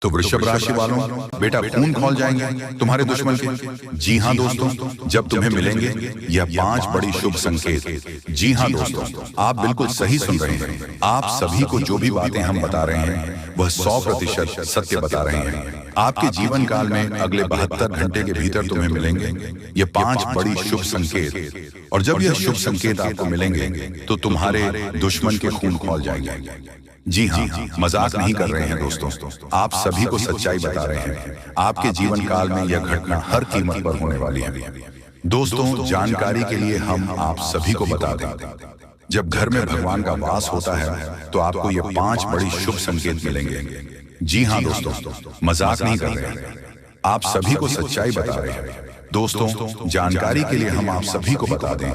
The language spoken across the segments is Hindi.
तो वृषभ राशि वालों, बेटा खून खौल जाएंगे तुम्हारे दुश्मन के। जी हाँ दोस्तों, जब तुम्हें मिलेंगे यह 5 बड़ी शुभ संकेत। जी हाँ दोस्तों, आप बिल्कुल सही सुन रहे हैं। आप सभी को जो भी बातें हम बता रहे हैं वह 100% सत्य बता रहे हैं। आपके जीवन काल में अगले 72 घंटे के भीतर तुम्हें मिलेंगे ये 5 बड़ी शुभ संकेत। और जब यह शुभ संकेत आपको मिलेंगे तो तुम्हारे दुश्मन के खून खौल जाएंगे। जी हाँ, मजाक नहीं कर रहे हैं दोस्तों, आप सभी को सच्चाई बता रहे हैं। आपके जीवन काल में यह घटना हर कीमत पर होने वाली है। दोस्तों, जानकारी के लिए हम आप सभी को बता दें, जब घर में भगवान का वास होता है तो आपको ये 5 बड़ी शुभ संकेत मिलेंगे। जी हाँ दोस्तों, मजाक नहीं कर रहे हैं, आप सभी को सच्चाई बता रहे हैं। दोस्तों, जानकारी के लिए हम आप सभी को बता दें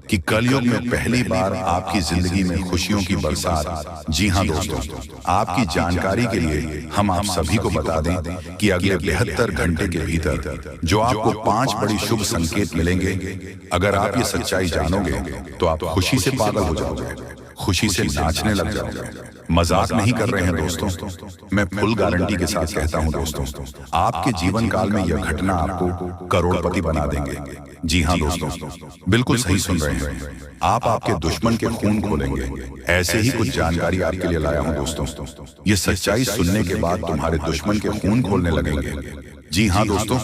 कि कलयुग में पहली बार आपकी जिंदगी में खुशियों की बरसात। जी हाँ दोस्तों, आपकी जानकारी के लिए हम आप सभी को बता दें कि अगले 72 घंटे के भीतर जो आपको 5 बड़ी शुभ संकेत मिलेंगे, अगर आप ये सच्चाई जानोगे तो आप खुशी से पागल हो जाओगे, खुशी से नाचने लग जाओगे। मजाक नहीं कर रहे हैं दोस्तों, मैं फुल गारंटी के साथ कहता हूं दोस्तों, आपके जीवन काल में यह घटना आपको करोड़पति बना देंगे। जी हाँ दोस्तों, बिल्कुल सही सुन रहे हैं, आप आपके दुश्मन के खून खोलेंगे। ऐसे ही कुछ जानकारी आपके लिए लाया हूं दोस्तों, ये सच्चाई सुनने के बाद तुम्हारे दुश्मन के खून खोलने लगेंगे। जी हाँ दोस्तों,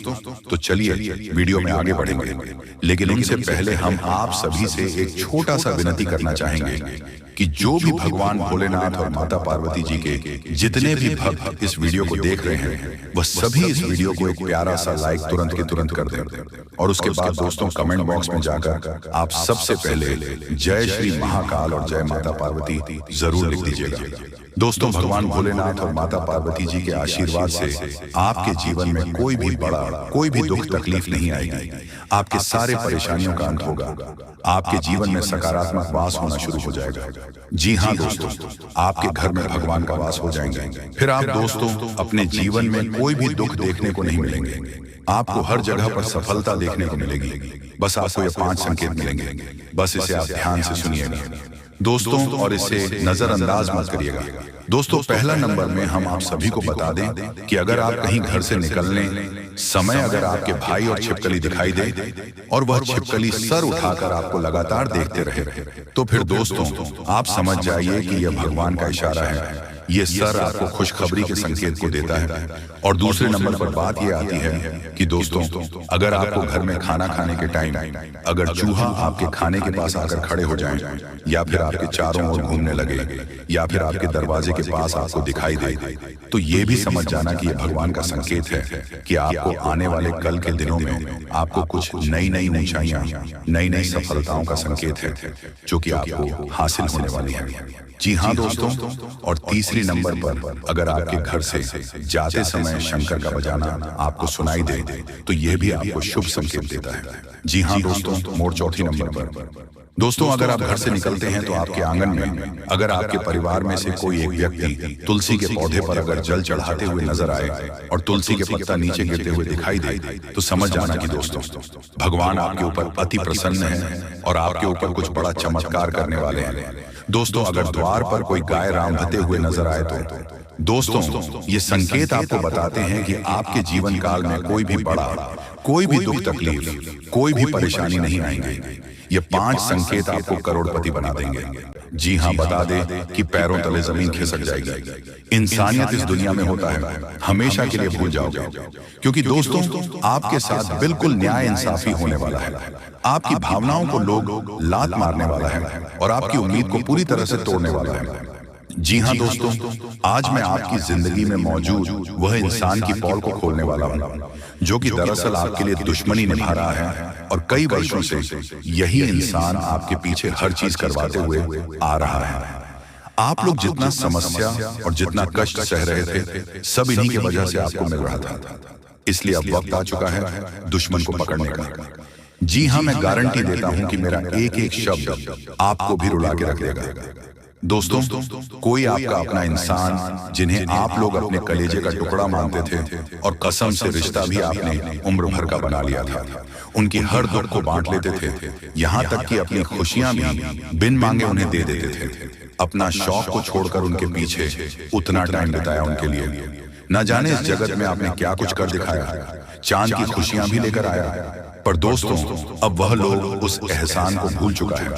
तो चलिए वीडियो में आगे बढ़ेंगे, लेकिन उनसे पहले हम आप सभी से एक छोटा सा विनती करना चाहेंगे कि जो भी भगवान भोलेनाथ और माता पार्वती जी के जितने भी भक्त इस वीडियो को देख रहे हैं वह सभी इस वीडियो को एक प्यारा सा लाइक तुरंत के तुरंत कर दें। और उसके बाद दोस्तों, कमेंट बॉक्स में जाकर आप सबसे पहले जय श्री महाकाल और जय माता पार्वती जरूर लिख दीजिएगा। दोस्तों, भगवान भोलेनाथ और माता पार्वती जी के आशीर्वाद से आपके जीवन में कोई भी दुख तकलीफ नहीं आएगी। आपके सारे परेशानियों का अंत होगा, आपके जीवन में सकारात्मक वास होना शुरू हो जाएगा। जी हाँ दोस्तों, आपके घर में भगवान का वास हो जाएंगे। फिर आप दोस्तों अपने जीवन में कोई भी दुख देखने को नहीं मिलेंगे, आपको हर जगह पर सफलता देखने को मिलेगी। बस आपको ये 5 संकेत मिलेंगे, बस इसे आप ध्यान से सुनिएगा दोस्तों, और इसे नजरअंदाज मत करिएगा। दोस्तों, पहला नंबर में हम आप सभी को बता दें कि अगर आप कहीं घर से निकलने समय अगर आपके भाई और छिपकली दिखाई दे और वह छिपकली सर उठाकर आपको लगातार देखते रहे तो फिर दोस्तों आप समझ जाइए कि यह भगवान का इशारा है। ये सर आपको खुशखबरी के संकेत को देता है। और दूसरे नंबर पर बात ये आती है कि दोस्तों, अगर आपको घर में खाना खाने के टाइम अगर चूहा आपके खाने के पास आकर खड़े हो जाए, या फिर आपके चारों ओर घूमने लगे, या फिर आपके दरवाजे के पास आपको दिखाई दे, तो ये भी समझ जाना कि यह भगवान का संकेत है कि आपको आने वाले कल के दिनों में आपको कुछ नई नई ऊंचाइयां, नई नई सफलताओं का संकेत है जो कि आपको हासिल होने वाली है। जी हाँ दोस्तों, और तीसरी नंबर पर अगर आपके घर से जाते समय शंकर का बजाना आपको सुनाई दे तो यह भी आपको शुभ संकेत देता है। जी हाँ दोस्तों, मोड़ चौथी नंबर पर दोस्तों, अगर आप घर से निकलते हैं तो आपके आंगन में अगर आपके परिवार में से कोई एक व्यक्ति तुलसी के पौधे पर अगर जल चढ़ाते हुए नजर आए और तुलसी के पत्ता नीचे गिरते हुए दिखाई दे तो समझ जाना कि दोस्तों भगवान आपके ऊपर अति प्रसन्न है और आपके ऊपर कुछ बड़ा चमत्कार करने वाले हैं। दोस्तों, अगर द्वार पर कोई गाय रामभते हुए नजर आए तो दोस्तों ये संकेत आपको बताते हैं कि आपके जीवन काल में कोई भी दुख तकलीफ, कोई भी परेशानी नहीं आएंगे। ये 5 संकेत आपको करोड़पति बना देंगे। जी हाँ, बता दे कि पैरों तले जमीन खिसक जाएगी। इंसानियत इस दुनिया में होता है हमेशा के लिए भूल जाओगे, क्योंकि दोस्तों आपके साथ बिल्कुल न्याय इंसाफी होने वाला है। आपकी भावनाओं को लोग लात मारने वाला है और आपकी उम्मीद को पूरी तरह से तोड़ने वाला है। जी हाँ दोस्तों, आज मैं आपकी जिंदगी में मौजूद वह इंसान की पोल को खोलने वाला हूँ जो कि दरअसल आपके लिए दुश्मनी निभा रहा है और कई वर्षों से यही इंसान आपके पीछे हर चीज करवाते हुए आ रहा है। आप लोग जितना समस्या और जितना कष्ट सह रहे थे सब इन्हीं की वजह से आपको मिल रहा था। इसलिए अब वक्त आ चुका है दुश्मन को पकड़ने का। जी हाँ, मैं गारंटी देता हूं कि मेरा एक एक शब्द आपको भी रुला के रख देगा। दोस्तों, कोई आपका अपना इंसान जिन्हें आप लोग अपने कलेजे का टुकड़ा मानते थे और कसम से रिश्ता भी आपने उम्र भर का बना लिया था, उनकी हर दुख को बांट लेते थे, यहाँ तक कि अपनी खुशियां भी बिन मांगे उन्हें दे देते थे। अपना शौक को छोड़कर उनके पीछे उतना टाइम बिताया उनके लिए। न जाने इस जगत में आपने क्या कुछ कर दिखाया, चांद की खुशियां भी लेकर आया। पर दोस्तों, अब वह लोग उस एहसान को भूल चुका है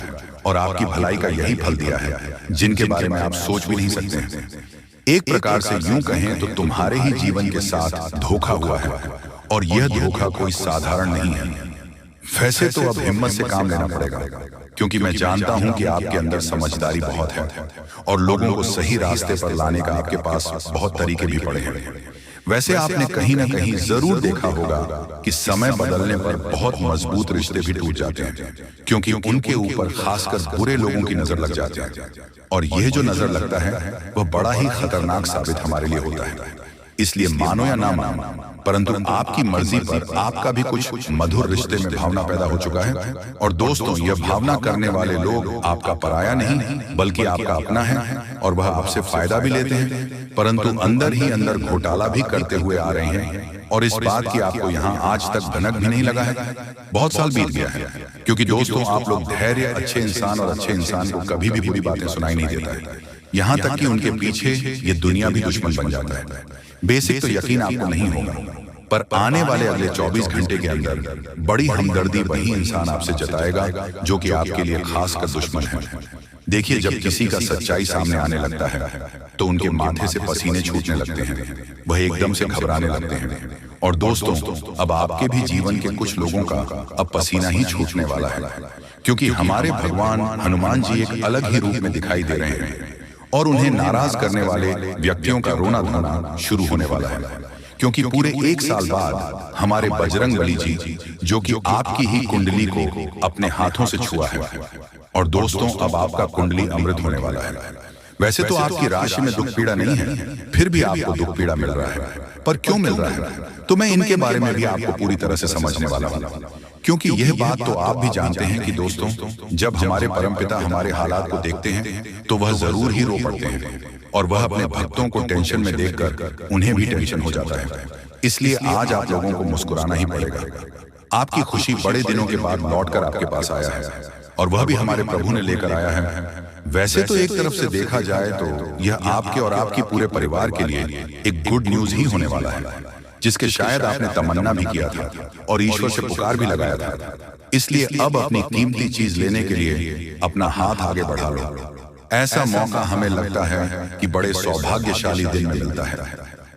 और आपकी भलाई का यही फल दिया है जिनके बारे में आप सोच भी नहीं सकते। एक प्रकार से यूं कहें तो तुम्हारे ही जीवन के साथ धोखा हुआ है, और यह धोखा कोई साधारण नहीं है। वैसे तो अब हिम्मत से काम लेना पड़ेगा, क्योंकि मैं जानता हूं कि आपके अंदर समझदारी बहुत है और लोगों को सही रास्ते पर लाने का आपके पास बहुत तरीके भी पड़े हैं। वैसे आपने कहीं ना कहीं जरूर देखा होगा कि समय बदलने पर बहुत मजबूत रिश्ते भी टूट जाते हैं, क्योंकि उनके ऊपर खासकर बुरे लोगों की नजर लग जाती है। और यह जो नजर लगता है वह बड़ा ही खतरनाक साबित हमारे लिए होता है। इसलिए मानो या ना मानो, परंतु आपकी मर्जी पर आपका भी कुछ मधुर रिश्ते में भावना पैदा हो चुका है। और दोस्तों, यह भावना करने वाले लोग आपका पराया नहीं बल्कि आपका अपना है, और वह आपसे फायदा भी लेते हैं, परंतु अंदर ही अंदर घोटाला भी करते हुए आ रहे हैं। और इस बात की आपको यहाँ आज तक भनक भी नहीं लगा है। बहुत साल बीत गया है, क्योंकि दोस्तों आप लोग धैर्य, अच्छे इंसान और अच्छे इंसान को कभी भी बुरी बातें सुनाई नहीं देता है, यहाँ तक कि उनके पीछे ये दुनिया भी दुश्मन बन जाता है। बेसिक तो यकीन आपको नहीं होगा, पर आने वाले अगले 24 घंटे के अंदर बड़ी हमदर्दी वही इंसान आपसे जताएगा जो कि आपके लिए खासकर दुश्मन है। देखिए, जब किसी का सच्चाई सामने आने लगता है तो उनके माथे से पसीने छूटने लगते हैं, वह एकदम से घबराने लगते हैं। और दोस्तों, अब आपके भी जीवन के कुछ लोगों का अब पसीना ही छूटने वाला है, क्योंकि हमारे भगवान हनुमान जी एक अलग ही रूप में दिखाई दे रहे हैं, और उन्हें नाराज करने वाले व्यक्तियों का रोना धोना शुरू होने वाला है। क्योंकि पूरे 1 साल बाद हमारे बजरंगबली जी, जो कि आपकी ही कुंडली को अपने हाथों से छुआ है, और दोस्तों अब आपका कुंडली अमृत होने वाला है। वैसे तो आपकी राशि में दुख पीड़ा नहीं है, फिर भी आपको दुख पीड़ा मिल रहा है। पर क्यों मिल रहा है, तो मैं इनके बारे में भी आपको पूरी तरह से समझने वाला हूँ। क्योंकि यह बात तो आप भी जानते हैं कि दोस्तों, जब हमारे परमपिता हमारे हालात को देखते हैं तो वह जरूर ही रो पड़ते हैं, और वह अपने भक्तों को टेंशन में देखकर उन्हें भी टेंशन हो जाता है। इसलिए आज आप लोगों को मुस्कुराना ही पड़ेगा। आपकी खुशी बड़े दिनों के बाद लौटकर आपके पास आया है, और वह भी हमारे प्रभु ने लेकर आया है। वैसे तो एक तरफ से देखा जाए तो यह आपके और आपकी पूरे परिवार के लिए एक गुड न्यूज ही होने वाला है, जिसके शायद आपने तमन्ना भी किया था और ईश्वर से पुकार भी लगाया था। इसलिए अब अपनी कीमती चीज लेने के लिए अपना हाथ आगे बढ़ा लो। ऐसा मौका हमें लगता है कि बड़े सौभाग्यशाली दिन में मिलता है,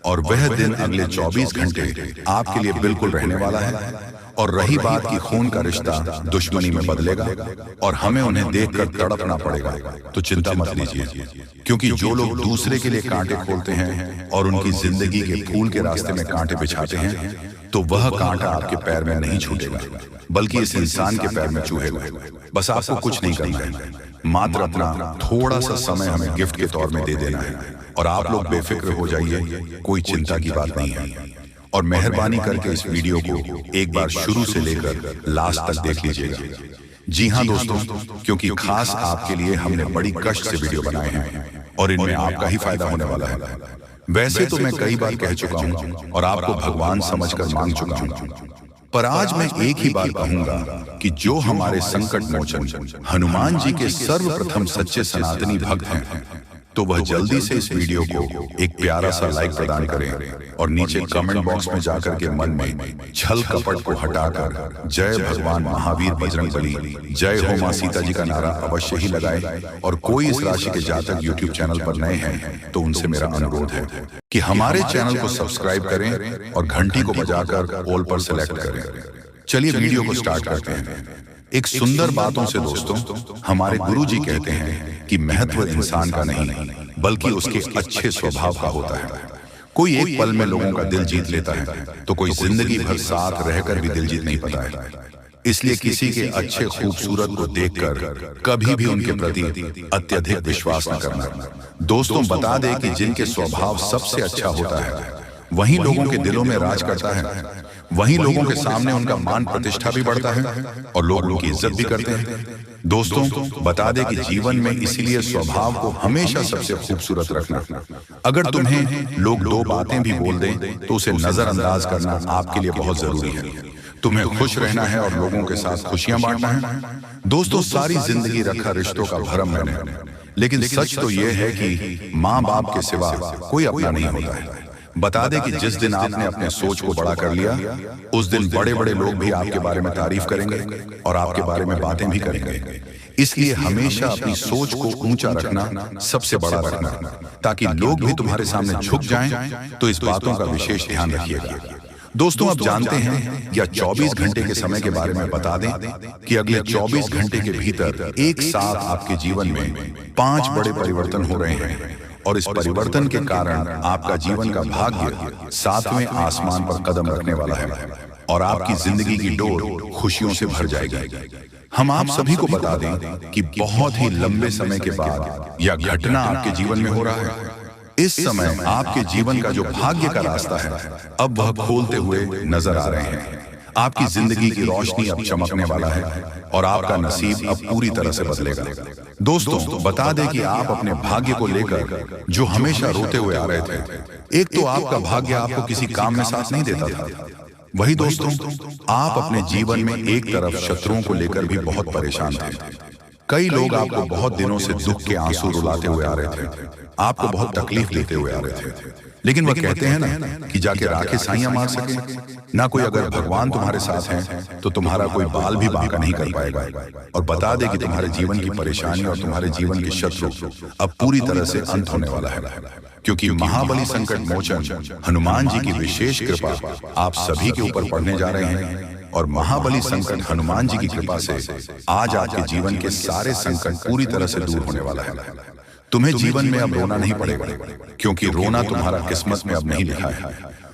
और वह दिन अगले 24 घंटे आपके लिए बिल्कुल रहने वाला है। और रही बात कि खून का रिश्ता दुश्मनी में बदलेगा और हमें उन्हें देखकर तड़पना पड़ेगा, तो चिंता मत लीजिए, क्योंकि जो लोग दूसरे के लिए कांटे खोलते हैं और उनकी जिंदगी के फूल के रास्ते में कांटे बिछाते हैं, तो वह कांटा आपके पैर में नहीं छूटेगा, बल्कि इस इंसान के पैर में चुभेगा। बस आपको कुछ नहीं करना है, मात्र अपना थोड़ा सा समय हमें गिफ्ट के तौर में दे देना है, और आप लोग बेफिक्र हो जाइए, कोई चिंता की बात नहीं है। और मेहरबानी करके इस वीडियो को एक बार शुरू से लेकर लास्ट तक देख लीजिएगा। जी हाँ दोस्तों, क्योंकि खास आपके लिए हमने बड़ी कष्ट से वीडियो बनाए हैं, और इनमें आपका ही फायदा होने वाला है। वैसे तो मैं कई बार कह चुका हूँ और आपको भगवान समझकर मांग चुका हूँ, पर आज मैं एक ही बात कहूंगा कि जो हमारे संकट मोचन हनुमान जी के सर्वप्रथम सच्चे सनातनी भक्त हैं, तो वह जल्दी से इस वीडियो को एक प्यारा सा लाइक प्रदान करें, और नीचे कमेंट बॉक्स में जाकर के मन में छल कपट को हटाकर जय भगवान महावीर बजरंगबली, जय हो मां सीता जी का नारा अवश्य ही लगाए। और कोई इस राशि के जातक यूट्यूब चैनल पर नए हैं तो उनसे मेरा अनुरोध है कि हमारे चैनल को सब्सक्राइब करें और घंटी को बजाकर ऑल पर सेलेक्ट करें। चलिए वीडियो को स्टार्ट करते हैं। एक सुंदर बातों से दोस्तों, हमारे गुरुजी कहते हैं कि महत्व इंसान का नहीं बल्कि उसके अच्छे स्वभाव का होता है। कोई एक पल में लोगों का दिल जीत लेता है, तो कोई जिंदगी भर साथ रहकर भी दिल जीत नहीं पाता है। इसलिए किसी के अच्छे खूबसूरत को देखकर कभी भी उनके प्रति अत्यधिक विश्वास न करना। दोस्तों, बता दें कि जिनके स्वभाव सबसे अच्छा होता है वही लोगों के दिलों में राज करता है, वहीं लोगों के सामने उनका मान प्रतिष्ठा भी बढ़ता है और लोग उनकी इज्जत भी करते हैं। दोस्तों, बता दें कि जीवन में इसीलिए स्वभाव को हमेशा सबसे खूबसूरत रखना। अगर तुम्हें लोग 2 बातें भी बोल दें तो उसे नजरअंदाज करना आपके लिए बहुत जरूरी है। तुम्हें खुश रहना है और लोगों के साथ खुशियां बांटना है। दोस्तों, सारी जिंदगी रखा रिश्तों का भरम मैंने, लेकिन सच तो यह है कि माँ बाप के सिवा कोई अपना नहीं होता है। बता दें कि जिस दिन आपने अपने सोच को बड़ा कर लिया, उस दिन बड़े बड़े लोग भी आपके बारे में तारीफ करेंगे और आपके बारे में बातें भी करेंगे। इसलिए हमेशा अपनी सोच को ऊंचा रखना, सबसे बड़ा रखना, ताकि लोग भी तुम्हारे सामने झुक जाएं। तो इस बातों का विशेष ध्यान रखिएगा। दोस्तों, आप जानते हैं या 24 घंटे के समय के बारे में बता दें कि अगले 24 घंटे के भीतर एक साथ आपके जीवन में 5 बड़े परिवर्तन हो रहे हैं और इस परिवर्तन के कारण आपका जीवन का भाग्य 7वें आसमान पर कदम रखने वाला है और आपकी जिंदगी की डोर खुशियों से भर जाएगी। हम आप सभी को बता दें कि बहुत ही लंबे समय के बाद यह घटना आपके जीवन में हो रहा है। इस समय आपके जीवन का जो भाग्य का रास्ता है, अब वह खोलते हुए नजर आ रहे हैं। आपकी जिंदगी की रोशनी अब चमकने वाला है और आपका नसीब अब पूरी तरह से बदलेगा। दोस्तों, बता दें कि आप अपने भाग्य को लेकर जो हमेशा रोते हुए आ रहे थे, एक तो आपका भाग्य आपको किसी काम में साथ नहीं देता था, वही दोस्तों आप अपने जीवन में एक तरफ शत्रुओं को लेकर भी बहुत परेशान थे। कई लोग आपको बहुत दिनों से दुख के आंसू रुलाते हुए आ रहे थे, आपको बहुत तकलीफ देते हुए आ रहे थे। लेकिन वह कहते हैं ना कि जाके राखे साइयां मार सके ना कोई। अगर भगवान तुम्हारे साथ हैं तो तुम्हारा कोई बाल भी बांका नहीं कर पाएगा। और बता दे कि तुम्हारे जीवन की परेशानी और तुम्हारे जीवन के शत्रु अब पूरी तरह से अंत होने वाला है, क्योंकि महाबली संकट मोचन हनुमान जी की विशेष कृपा आप सभी के ऊपर पड़ने जा रहे हैं। और महाबली संकट हनुमान जी की कृपा से आज आपके जीवन के सारे संकट पूरी तरह से दूर होने वाला है। तुम्हें जीवन में अब रोना नहीं पड़ेगा, क्योंकि रोना तुम्हारा किस्मत में अब नहीं लिखा है।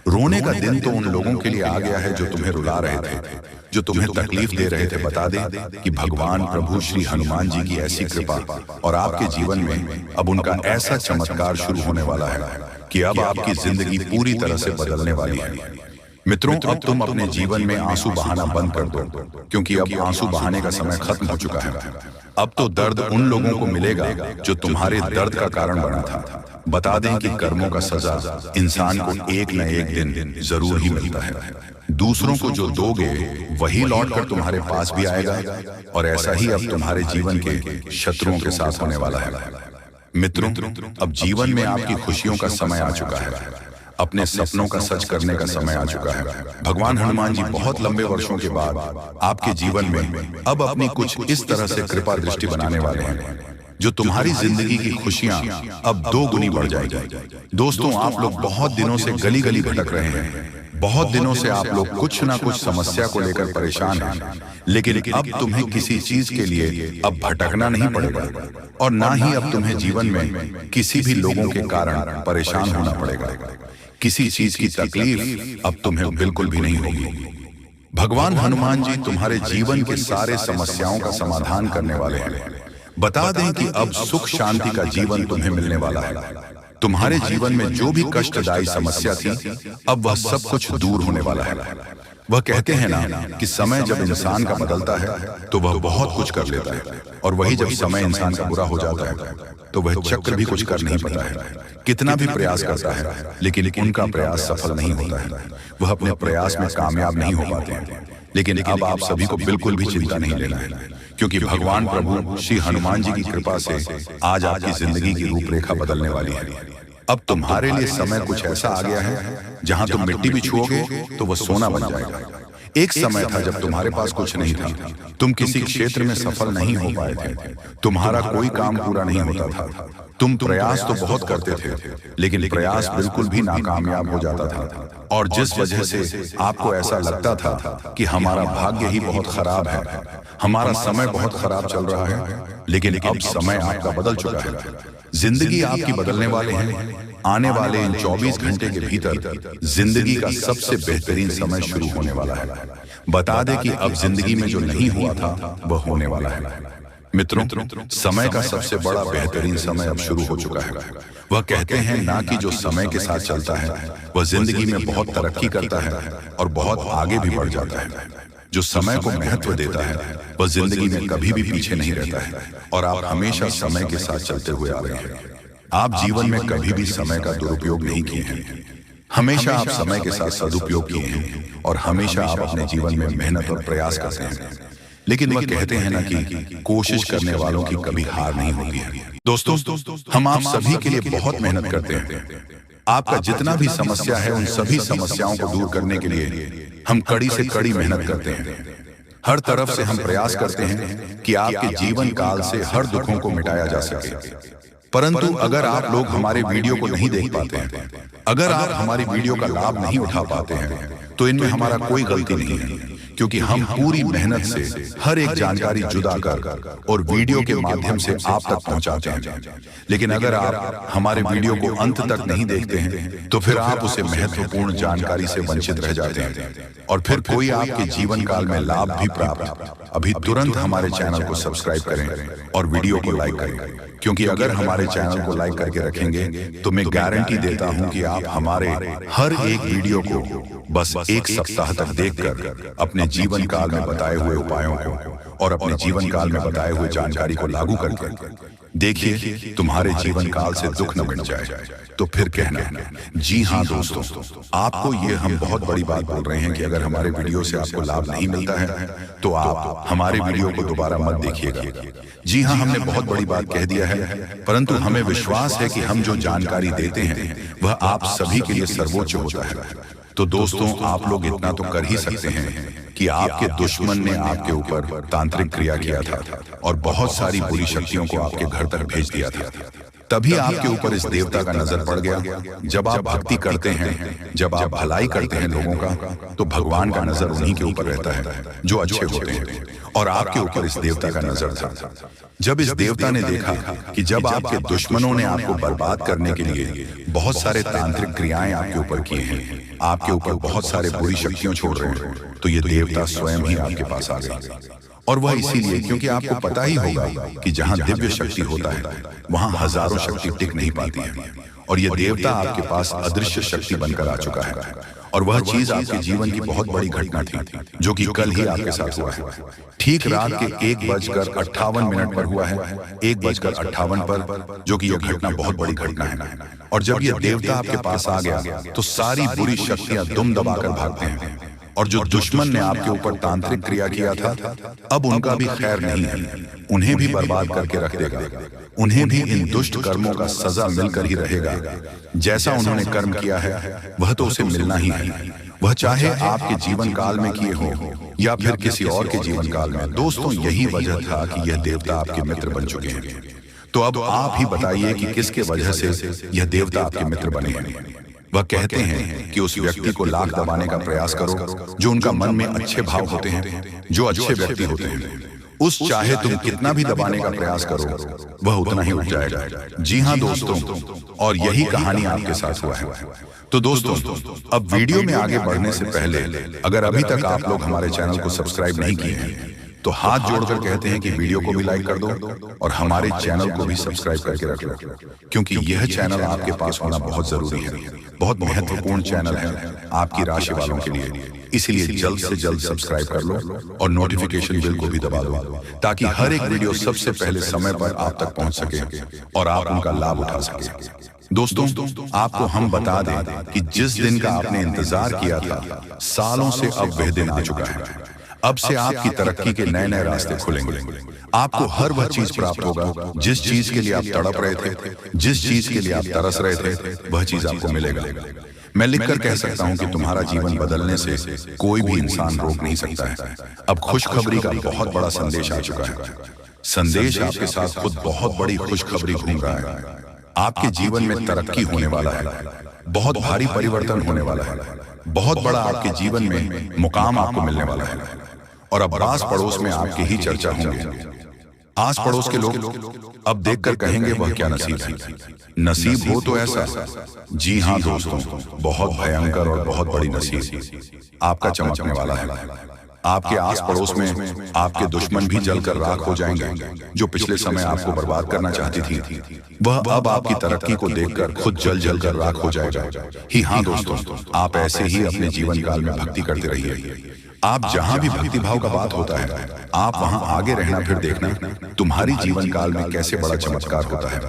रोने का दिन तो उन लोगों के लिए आ गया है जो तुम्हें रुला रहे थे, जो तुम्हें तकलीफ दे रहे थे। बता दें कि भगवान प्रभु श्री हनुमान जी की ऐसी कृपा और आपके जीवन में अब उनका ऐसा चमत्कार शुरू होने वाला है कि अब आपकी जिंदगी पूरी तरह से बदलने वाली है। मित्रों, अब तुम अपने जीवन में आंसू बहाना बंद कर दो, क्योंकि अब आंसू बहाने का समय खत्म हो चुका है। अब तो दर्द उन लोगों को मिलेगा जो तुम्हारे दर्द का कारण बना था। बता दें कि कर्मों का सजा इंसान को एक न एक दिन जरूर ही मिलता है। दूसरों को जो दोगे वही लौट कर तुम्हारे पास भी आएगा, और ऐसा ही अब तुम्हारे जीवन के शत्रुओं के साथ होने वाला है। मित्रों, अब जीवन में आपकी खुशियों का समय आ चुका है। अपने सपनों का सच करने का समय आ चुका है। भगवान हनुमान जी बहुत लंबे वर्षों के बाद आपके जीवन में अब अपनी कुछ इस तरह से कृपा दृष्टि बनाने वाले हैं, जो तुम्हारी जिंदगी की खुशियां अब 2 गुनी बढ़ जाएगी। दोस्तों, आप लोग बहुत दिनों से गली गली भटक रहे हैं। बहुत दिनों से आप लोग कुछ ना कुछ समस्या को लेकर परेशान हैं, लेकिन अब तुम्हें किसी चीज के लिए अब भटकना नहीं पड़ेगा, और ना ही अब तुम्हें जीवन में किसी भी लोगों के कारण परेशान होना पड़ेगा। किसी चीज की तकलीफ अब तुम्हें बिल्कुल भी नहीं होगी। भगवान हनुमान जी तुम्हारे जीवन के सारे समस्याओं का समाधान करने वाले हैं। बता दें कि अब सुख शांति का जीवन तुम्हें मिलने वाला है। तुम्हारे जीवन में जो भी कष्टदायी समस्या थी, अब वह सब कुछ दूर होने वाला है। वह कहते हैं ना कि समय जब इंसान का बदलता है तो वह बहुत कुछ कर लेता है, और वही जब समय इंसान का बुरा हो जाता है तो वह चक्र भी कुछ कर नहीं पाता है। कितना भी प्रयास करता है, लेकिन उनका प्रयास सफल नहीं होता है। वह अपने प्रयास में कामयाब नहीं हो पाते हैं। लेकिन अब आप सभी को बिल्कुल भी चिंता नहीं लेना है, क्योंकि भगवान प्रभु श्री हनुमान जी की कृपा से आज आपकी जिंदगी की रूपरेखा बदलने वाली है। अब तुम्हारे लिए समय कुछ ऐसा आ गया है जहां तुम मिट्टी भी छुओगे तो वह सोना बन जाएगा। एक समय था जब तुम्हारे पास कुछ नहीं था, तुम किसी क्षेत्र में सफल नहीं हो पाए थे, तुम्हारा कोई काम पूरा नहीं होता था। तुम प्रयास तो बहुत करते थे, लेकिन प्रयास बिल्कुल भी नाकामयाब हो जाता था, और जिस वजह से आपको ऐसा लगता था कि हमारा भाग्य ही बहुत खराब है, हमारा समय बहुत खराब चल रहा है। लेकिन अब समय आपका बदल चुका है। जिंदगी आपकी बदलने वाले हैं। आने वाले इन 24 घंटे के भीतर जिंदगी का सबसे बेहतरीन समय शुरू होने वाला है। बता दें कि अब जिंदगी में जो नहीं हुआ था वह होने वाला है। मित्रों, समय का सबसे बड़ा बेहतरीन समय अब शुरू हो चुका है। वह कहते हैं ना कि जो समय के साथ चलता है वह जिंदगी में बहुत तरक्की करता है और बहुत आगे भी बढ़ जाता है। जो समय को महत्व देता है वह जिंदगी में कभी भी पीछे नहीं रहता है, और आप हमेशा समय के साथ चलते हुए आ रहे हैं। आप जीवन में कभी भी समय का दुरुपयोग नहीं किए हैं। हमेशा आप समय के साथ सदुपयोग किए हैं, और हमेशा आप अपने जीवन में मेहनत और प्रयास करते हैं। लेकिन वह कहते हैं ना कि कोशिश करने वालों की कभी हार नहीं होती है। दोस्तों, हम आप सभी के लिए बहुत मेहनत करते हैं, आपका जितना भी समस्या है उन सभी समस्याओं को दूर करने के लिए हम कड़ी से कड़ी मेहनत करते हैं। हर तरफ से हम प्रयास करते हैं कि आपके जीवन काल से हर दुखों को मिटाया जा सके। परंतु अगर आप लोग हमारे वीडियो को नहीं देख पाते हैं, अगर आप हमारी वीडियो का लाभ नहीं उठा पाते हैं, तो इनमें हमारा कोई गलती नहीं है, क्योंकि हम पूरी मेहनत से हर एक जानकारी जुदा कर और वीडियो के माध्यम से आप तक पहुंचाते हैं। लेकिन अगर आप हमारे वीडियो को अंत तक नहीं देखते हैं, तो फिर आप उसे महत्वपूर्ण जानकारी से वंचित रह जाते हैं और फिर कोई आपके जीवन काल में लाभ भी प्राप्त। अभी तुरंत हमारे चैनल को सब्सक्राइब करें और वीडियो को लाइक करें, क्योंकि अगर हमारे चैनल को लाइक करके रखेंगे तो मैं गारंटी देता हूं कि आप हमारे हर एक वीडियो को बस एक सप्ताह तक देखकर अपने जीवन काल में बताए हुए उपायों को और अपने जीवन काल में बताए हुए जानकारी को लागू करके देखिए, तुम्हारे जीवन काल से दुख न मिट जाए तो फिर कहना। जी हाँ दोस्तों, आपको ये हम बहुत बड़ी बात बोल रहे हैं कि अगर हमारे वीडियो से आपको लाभ नहीं मिलता है तो आप हमारे वीडियो को दोबारा मत देखिएगा। जी हाँ, हमने बहुत बड़ी बात कह दिया है, परंतु हमें विश्वास है कि हम जो जानकारी देते हैं वह आप सभी के लिए सर्वोच्च होता है। तो दोस्तों, आप लोग इतना तो कर ही सकते हैं कि आपके दुश्मन ने आपके ऊपर तांत्रिक क्रिया किया था और बहुत सारी बुरी शक्तियों को आपके घर तक भेज दिया था। तभी आपके ऊपर इस देवता का नजर पड़ गया। जब आप भक्ति करते हैं, जब आप भलाई करते हैं लोगों का, तो भगवान का नजर उन्हीं के ऊपर रहता है जो अच्छे होते हैं, और आपके ऊपर इस देवता का नजर था। जब इस देवता ने देखा कि जब आपके दुश्मनों ने आपको बर्बाद करने के लिए बहुत सारे तांत्रिक क्रियाएं आपके ऊपर किए हैं, आपके ऊपर बहुत सारे बुरी शक्तियां छोड़ रहे हैं, तो ये देवता स्वयं ही आपके पास आ गए। और वह इसीलिए क्योंकि आपको पता ही होगा कि जहां दिव्य शक्ति होता है वहां हजारों शक्ति टिक नहीं पाती है, और ये देवता आपके पास अदृश्य शक्ति बनकर आ चुका है। और वह चीज आपके जीवन की बहुत बड़ी घटना थी जो कि कल ही आपके साथ हुआ है। ठीक रात के 1:58 पर हुआ है, 1:58 पर, जो कि यह घटना बहुत बड़ी घटना है। और जब यह देवता आपके पास आ गया तो सारी बुरी शक्तियां दुम दबाकर भागते हैं, और जो दुश्मन ने आपके ऊपर तांत्रिक क्रिया किया था अब उनका भी खैर नहीं है, उन्हें भी बर्बाद करके रख देगा। उन्हें भी इन दुष्ट कर्मों का सजा मिलकर ही रहेगा। जैसा उन्होंने कर्म किया है वह तो उसे मिलना ही है, वह चाहे आपके जीवन काल में किए हो या फिर किसी और के जीवन काल में। दोस्तों, यही वजह था कि यह देवता आपके मित्र बन चुके हैं। तो अब आप ही बताइए कि किसके वजह से यह देवता आपके मित्र बने हैं। वह कहते हैं कि उस व्यक्ति को लाख दबाने का प्रयास करो जो उनका मन में अच्छे भाव होते हैं, जो अच्छे व्यक्ति होते हैं। उस चाहे तुम कितना भी दबाने का प्रयास करो वह उतना ही उठ जाएगा। जी हाँ दोस्तों, और यही कहानी आपके साथ हुआ है। तो दोस्तों, अब वीडियो में आगे बढ़ने से पहले अगर अभी तक आप लोग हमारे चैनल को सब्सक्राइब नहीं किए हैं तो हाथ जोड़कर कहते हैं कि वीडियो को भी लाइक कर दो और हमारे चैनल को भी सब्सक्राइब करके रख लो, क्योंकि यह चैनल आपके पास होना बहुत जरूरी है, बहुत महत्वपूर्ण चैनल है आपकी राशि वालों के लिए। इसलिए जल्द से जल्द सब्सक्राइब कर लो और नोटिफिकेशन बेल को भी दबा दो, ताकि हर एक वीडियो सबसे पहले समय पर आप तक पहुंच सके और आप उनका लाभ उठा सके। दोस्तों, आपको हम बता दें कि जिस दिन का आपने इंतजार किया था, सालों से अब वह दिन आ चुका है। अब से आपकी तरक्की के नए नए रास्ते खुलेंगे। आपको हर वह चीज प्राप्त होगा जिस चीज के लिए आप तड़प रहे थे, जिस चीज के लिए आप तरस रहे थे, वह चीज आपको मिलेगा। मैं लिखकर कह सकता हूं कि तुम्हारा जीवन बदलने से कोई भी इंसान रोक नहीं सकता है। अब खुशखबरी का बहुत बड़ा संदेश आ चुका है। संदेश आपके साथ खुद बहुत बड़ी खुशखबरी घूम रहा है। आपके जीवन में तरक्की होने वाला है, बहुत भारी परिवर्तन होने वाला है, बहुत बड़ा आपके जीवन में मुकाम आपको मिलने वाला है। और अब आस पड़ोस में आपकी ही चर्चा होंगे। आस पड़ोस के लोग अब देखकर कहेंगे वह क्या नसीब है। नसीब हो तो ऐसा। जी हाँ दोस्तों, बहुत भयंकर और बहुत बड़ी नसीब आपका चमकने वाला है। आपके आस पड़ोस में आपके दुश्मन भी जलकर राख हो जाएंगे। जो पिछले समय आपको बर्बाद करना चाहती थी वह अब आपकी तरक्की को देखकर खुद जल जल कर राख हो जाएगा। ही हाँ दोस्तों, आप ऐसे ही अपने जीवन काल में भक्ति करते रहिए। आप जहां भी भक्ति भाव का बात होता है आप वहां आगे रहना, फिर देखना तुम्हारी जीवन काल में कैसे बड़ा चमत्कार होता है।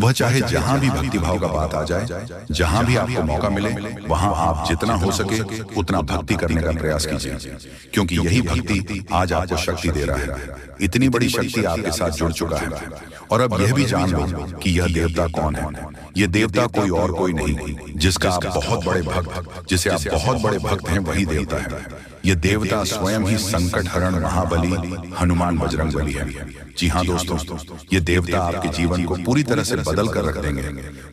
वह चाहे जहां भी भक्ति भाव का बात आ जाए, जहां भी आपको मौका मिले, वहां आप जितना हो सके उतना भक्ति करने का प्रयास कीजिए, क्योंकि यही भक्ति आज आपको शक्ति दे रहा है। इतनी बड़ी शक्ति आपके साथ जुड़ चुका है। और अब यह भी जान लो कि यह देवता कौन है। यह देवता कोई और कोई नहीं, जिसका आप बहुत बड़े भक्त, जिसे आप बहुत बड़े भक्त हैं, वही देवता है। यह देवता स्वयं ही संकट हरण महाबली हनुमान बजरंग बली है। जी हाँ दोस्तों, ये देवता आपके जीवन को पूरी तरह से बदल कर रख देंगे।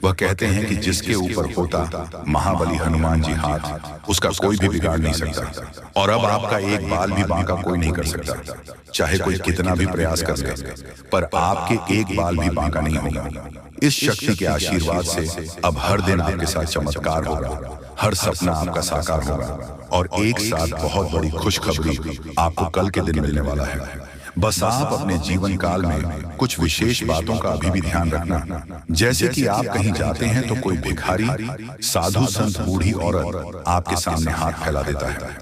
वह कहते हैं कि जिसके ऊपर होता महाबली हनुमान जी हाथ, उसका कोई भी बिगाड़ नहीं सकता। और अब आपका एक बाल भी बांका कोई नहीं कर सकता, चाहे कोई कितना भी प्रयास कर ले, पर आपके एक बाल भी बांका नहीं होगा। इस शक्ति के आशीर्वाद से अब हर दिन आपके साथ चमत्कार होगा, हर सपना आपका साकार होगा, और एक साथ बहुत बड़ी खुशखबरी आपको कल के दिन मिलने वाला है। बस आप अपने जीवन काल में कुछ विशेष बातों का अभी भी ध्यान रखना, जैसे कि आप कहीं जाते हैं तो कोई भिखारी, साधु, संत, बूढ़ी औरत आपके सामने हाथ फैला देता है।